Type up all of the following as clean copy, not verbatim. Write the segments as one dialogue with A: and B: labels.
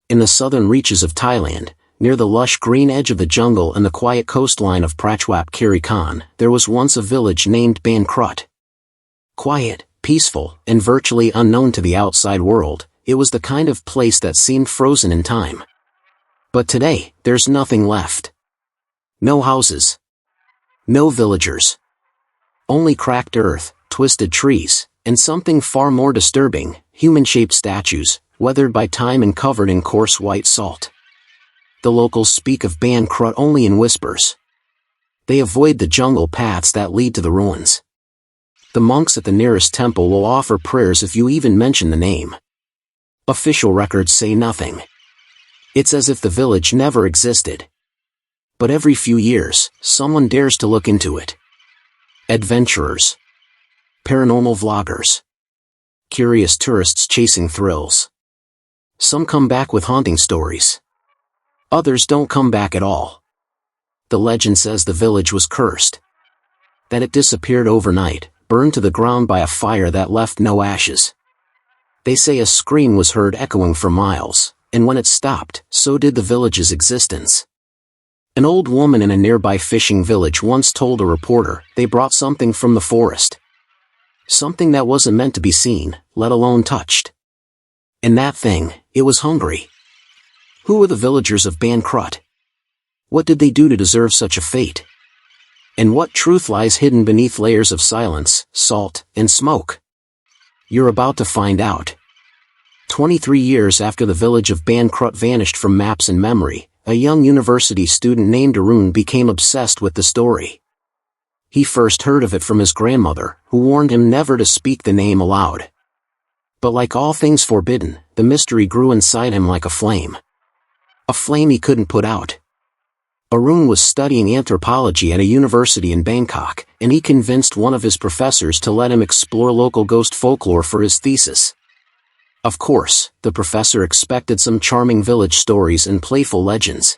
A: In the southern reaches of Thailand, near the lush green edge of the jungle and the quiet coastline of Prachwap Kiri Khan, there was once a village named Ban Krut. Quiet, peaceful, and virtually unknown to the outside world, it was the kind of place that seemed frozen in time. But today, there's nothing left. No houses. No villagers. Only cracked earth, twisted trees, and something far more disturbing, human-shaped statues, weathered by time and covered in coarse white salt. The locals speak of Ban Krut only in whispers. They avoid the jungle paths that lead to the ruins. The monks at the nearest temple will offer prayers if you even mention the name. Official records say nothing. It's as if the village never existed. But every few years, someone dares to look into it. Adventurers. Paranormal vloggers. Curious tourists chasing thrills. Some come back with haunting stories. Others don't come back at all. The legend says the village was cursed. That it disappeared overnight, burned to the ground by a fire that left no ashes. They say a scream was heard echoing for miles, and when it stopped, so did the village's existence. An old woman in a nearby fishing village once told a reporter they brought something from the forest. Something that wasn't meant to be seen, let alone touched. And that thing, it was hungry. Who were the villagers of Ban Krut? What did they do to deserve such a fate? And what truth lies hidden beneath layers of silence, salt, and smoke? You're about to find out. 23 years after the village of Ban Krut vanished from maps and memory, a young university student named Arun became obsessed with the story. He first heard of it from his grandmother, who warned him never to speak the name aloud. But like all things forbidden, the mystery grew inside him like a flame. A flame he couldn't put out. Arun was studying anthropology at a university in Bangkok, and he convinced one of his professors to let him explore local ghost folklore for his thesis. Of course, the professor expected some charming village stories and playful legends.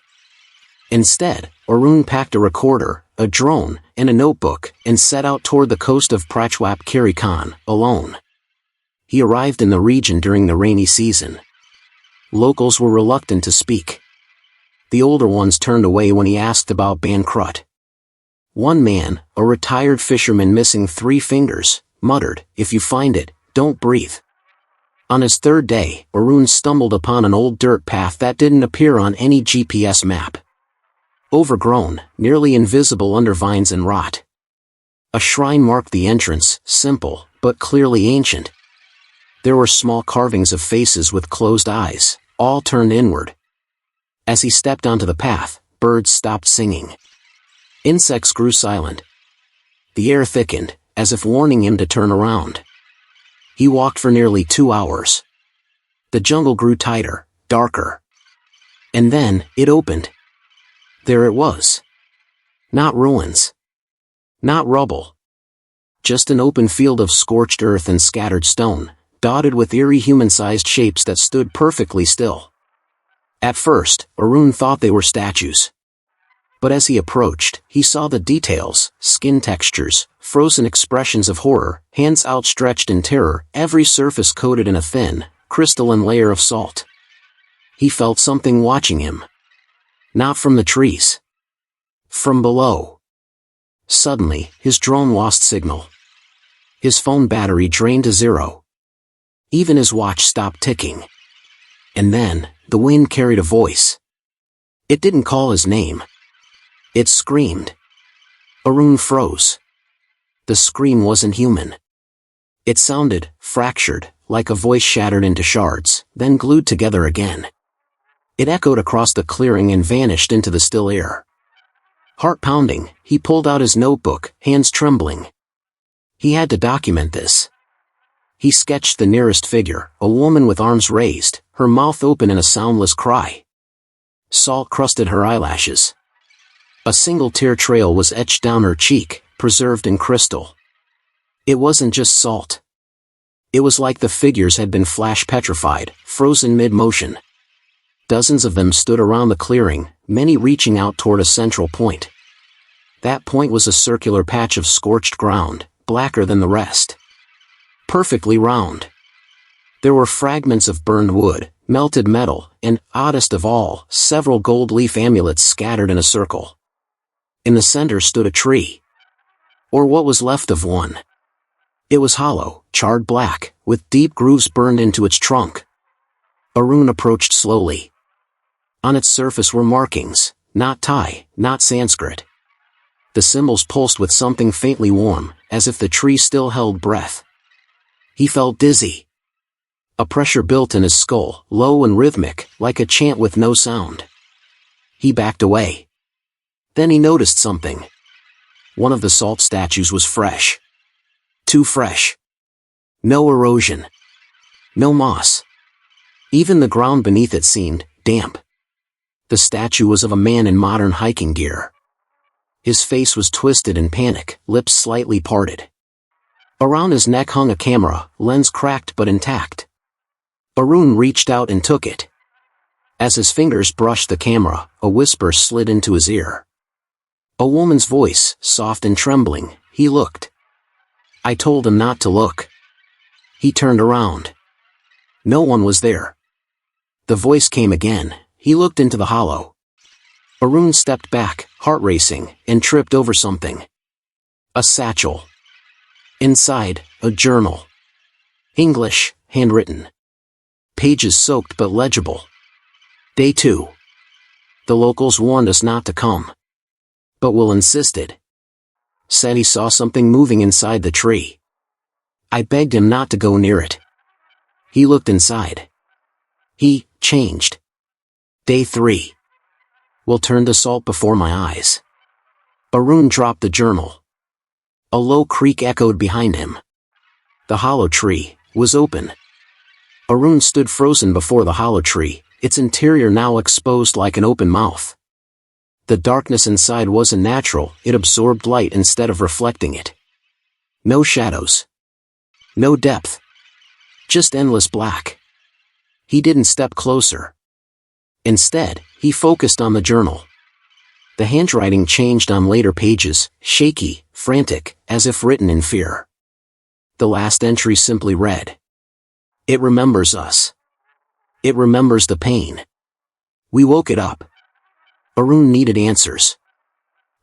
A: Instead, Arun packed a recorder, a drone, and a notebook, and set out toward the coast of Prachwap Kiri Khan, alone. He arrived in the region during the rainy season. Locals were reluctant to speak. The older ones turned away when he asked about Ban Krut. One man, a retired fisherman missing 3 fingers, muttered, "If you find it, don't breathe." On his third day, Arun stumbled upon an old dirt path that didn't appear on any GPS map. Overgrown, nearly invisible under vines and rot. A shrine marked the entrance, simple, but clearly ancient. There were small carvings of faces with closed eyes, all turned inward. As he stepped onto the path, birds stopped singing. Insects grew silent. The air thickened, as if warning him to turn around. He walked for nearly 2 hours. The jungle grew tighter, darker. And then, it opened. There it was. Not ruins. Not rubble. Just an open field of scorched earth and scattered stone, dotted with eerie human-sized shapes that stood perfectly still. At first, Arun thought they were statues. But as he approached, he saw the details, skin textures, frozen expressions of horror, hands outstretched in terror, every surface coated in a thin, crystalline layer of salt. He felt something watching him. Not from the trees. From below. Suddenly, his drone lost signal. His phone battery drained to 0. Even his watch stopped ticking. And then, the wind carried a voice. It didn't call his name. It screamed. Arun froze. The scream wasn't human. It sounded, fractured, like a voice shattered into shards, then glued together again. It echoed across the clearing and vanished into the still air. Heart pounding, he pulled out his notebook, hands trembling. He had to document this. He sketched the nearest figure, a woman with arms raised, her mouth open in a soundless cry. Salt crusted her eyelashes. A single tear trail was etched down her cheek, preserved in crystal. It wasn't just salt. It was like the figures had been flash petrified, frozen mid-motion. Dozens of them stood around the clearing, many reaching out toward a central point. That point was a circular patch of scorched ground, blacker than the rest. Perfectly round. There were fragments of burned wood, melted metal, and, oddest of all, several gold leaf amulets scattered in a circle. In the center stood a tree. Or what was left of one. It was hollow, charred black, with deep grooves burned into its trunk. Arun approached slowly. On its surface were markings, not Thai, not Sanskrit. The symbols pulsed with something faintly warm, as if the tree still held breath. He felt dizzy. A pressure built in his skull, low and rhythmic, like a chant with no sound. He backed away. Then he noticed something. One of the salt statues was fresh. Too fresh. No erosion. No moss. Even the ground beneath it seemed damp. The statue was of a man in modern hiking gear. His face was twisted in panic, lips slightly parted. Around his neck hung a camera, lens cracked but intact. Arun reached out and took it. As his fingers brushed the camera, a whisper slid into his ear. A woman's voice, soft and trembling. He looked. I told him not to look. He turned around. No one was there. The voice came again. He looked into the hollow. Arun stepped back, heart racing, and tripped over something. A satchel. Inside, a journal. English, handwritten. Pages soaked but legible. Day 2. The locals warned us not to come. But Will insisted. Said he saw something moving inside the tree. I begged him not to go near it. He looked inside. He changed. Day 3. Will turned to salt before my eyes. Arun dropped the journal. A low creak echoed behind him. The hollow tree was open. Arun stood frozen before the hollow tree, its interior now exposed like an open mouth. The darkness inside wasn't natural, it absorbed light instead of reflecting it. No shadows. No depth. Just endless black. He didn't step closer. Instead, he focused on the journal. The handwriting changed on later pages, shaky, frantic, as if written in fear. The last entry simply read. It remembers us. It remembers the pain. We woke it up. Arun needed answers.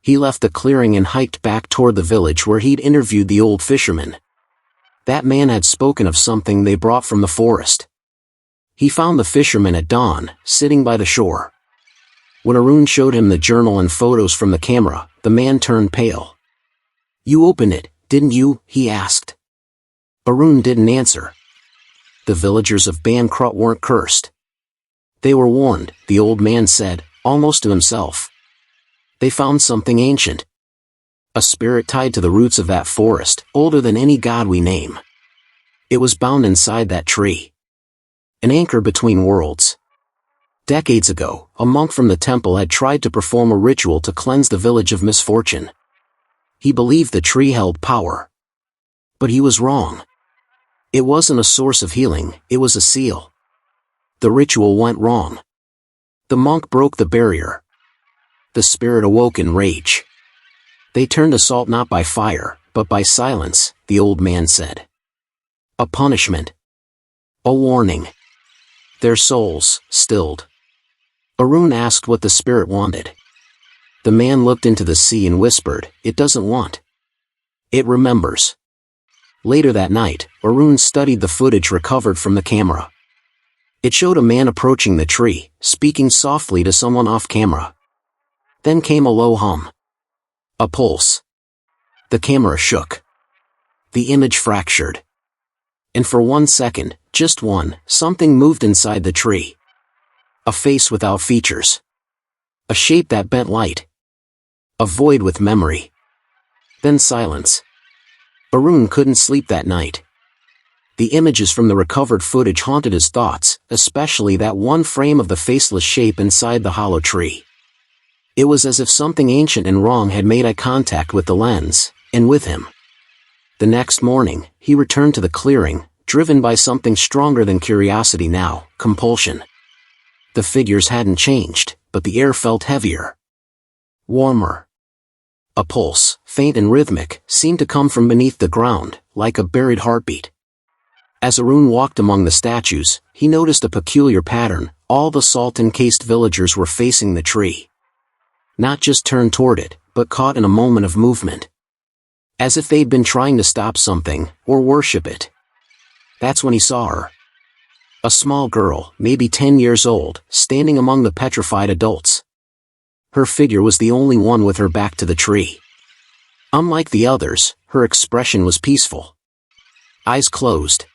A: He left the clearing and hiked back toward the village where he'd interviewed the old fisherman. That man had spoken of something they brought from the forest. He found the fisherman at dawn, sitting by the shore. When Arun showed him the journal and photos from the camera, the man turned pale. You opened it, didn't you? He asked. Arun didn't answer. The villagers of Krut weren't cursed. They were warned, the old man said, almost to himself. They found something ancient. A spirit tied to the roots of that forest, older than any god we name. It was bound inside that tree. An anchor between worlds. Decades ago, a monk from the temple had tried to perform a ritual to cleanse the village of misfortune. He believed the tree held power. But he was wrong. It wasn't a source of healing, it was a seal. The ritual went wrong. The monk broke the barrier. The spirit awoke in rage. They turned to salt not by fire, but by silence, the old man said. A punishment. A warning. Their souls, stilled. Arun asked what the spirit wanted. The man looked into the sea and whispered, it doesn't want. It remembers. Later that night, Arun studied the footage recovered from the camera. It showed a man approaching the tree, speaking softly to someone off camera. Then came a low hum. A pulse. The camera shook. The image fractured. And for 1 second, just one, something moved inside the tree. A face without features. A shape that bent light. A void with memory. Then silence. Arun couldn't sleep that night. The images from the recovered footage haunted his thoughts, especially that one frame of the faceless shape inside the hollow tree. It was as if something ancient and wrong had made eye contact with the lens, and with him. The next morning, he returned to the clearing, driven by something stronger than curiosity now, compulsion. The figures hadn't changed, but the air felt heavier. Warmer. A pulse, faint and rhythmic, seemed to come from beneath the ground, like a buried heartbeat. As Arun walked among the statues, he noticed a peculiar pattern. All the salt-encased villagers were facing the tree. Not just turned toward it, but caught in a moment of movement. As if they'd been trying to stop something, or worship it. That's when he saw her. A small girl, maybe 10 years old, standing among the petrified adults. Her figure was the only one with her back to the tree. Unlike the others, her expression was peaceful. Eyes closed.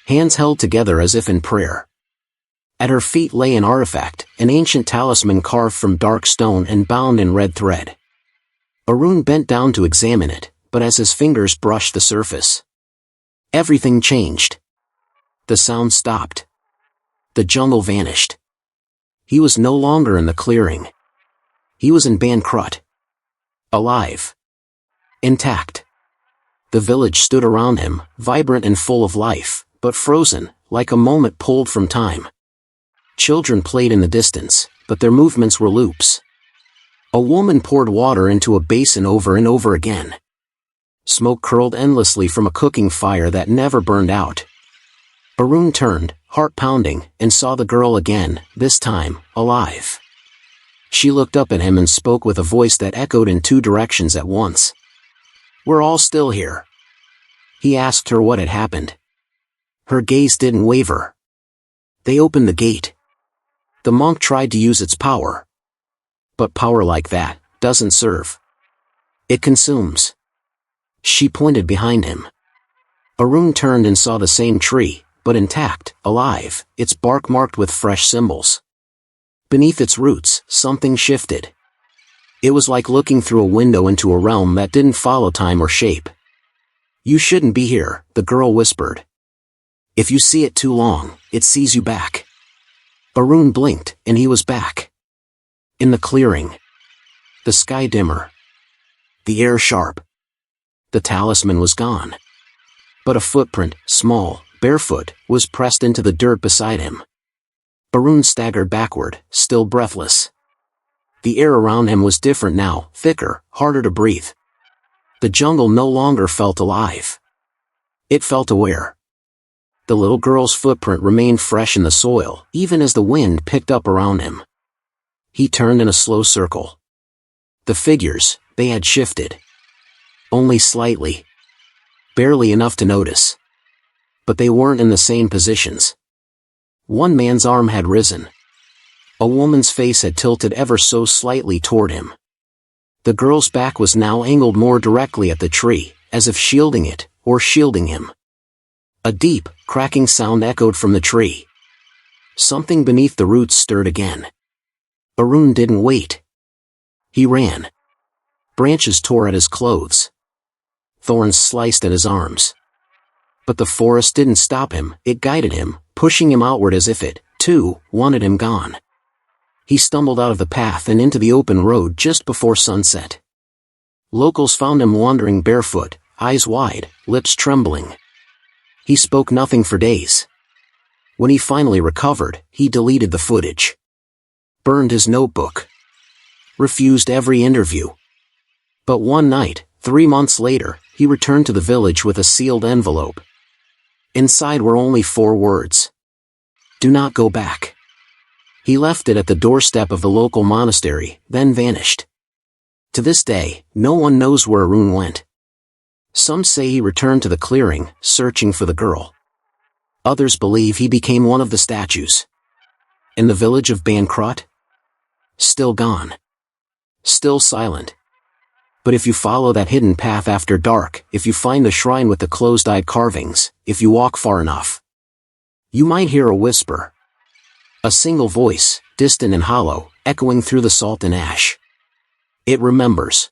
A: Hands held together as if in prayer. At her feet lay an artifact, an ancient talisman carved from dark stone and bound in red thread. Arun bent down to examine it, but as his fingers brushed the surface, everything changed. The sound stopped. The jungle vanished. He was no longer in the clearing. He was in Krut. Alive. Intact. The village stood around him, vibrant and full of life, but frozen, like a moment pulled from time. Children played in the distance, but their movements were loops. A woman poured water into a basin over and over again. Smoke curled endlessly from a cooking fire that never burned out. Arun turned, heart pounding, and saw the girl again, this time, alive. She looked up at him and spoke with a voice that echoed in two directions at once. "We're all still here." He asked her what had happened. Her gaze didn't waver. "They opened the gate. The monk tried to use its power. But power like that doesn't serve. It consumes." She pointed behind him. Arun turned and saw the same tree, but intact, alive, its bark marked with fresh symbols. Beneath its roots, something shifted. It was like looking through a window into a realm that didn't follow time or shape. "You shouldn't be here," the girl whispered. "If you see it too long, it sees you back." Arun blinked, and he was back. In the clearing. The sky dimmer. The air sharp. The talisman was gone. But a footprint, small, barefoot, was pressed into the dirt beside him. Arun staggered backward, still breathless. The air around him was different now, thicker, harder to breathe. The jungle no longer felt alive. It felt aware. The little girl's footprint remained fresh in the soil, even as the wind picked up around him. He turned in a slow circle. The figures, they had shifted. Only slightly. Barely enough to notice. But they weren't in the same positions. One man's arm had risen. A woman's face had tilted ever so slightly toward him. The girl's back was now angled more directly at the tree, as if shielding it, or shielding him. A deep, cracking sound echoed from the tree. Something beneath the roots stirred again. Arun didn't wait. He ran. Branches tore at his clothes. Thorns sliced at his arms. But the forest didn't stop him, it guided him, pushing him outward as if it, too, wanted him gone. He stumbled out of the path and into the open road just before sunset. Locals found him wandering barefoot, eyes wide, lips trembling. He spoke nothing for days. When he finally recovered, he deleted the footage. Burned his notebook. Refused every interview. But one night, 3 months later, he returned to the village with a sealed envelope. Inside were only 4 words. "Do not go back." He left it at the doorstep of the local monastery, then vanished. To this day, no one knows where Arun went. Some say he returned to the clearing, searching for the girl. Others believe he became one of the statues. In the village of Krut? Still gone. Still silent. But if you follow that hidden path after dark, if you find the shrine with the closed-eyed carvings, if you walk far enough, you might hear a whisper. A single voice, distant and hollow, echoing through the salt and ash. It remembers.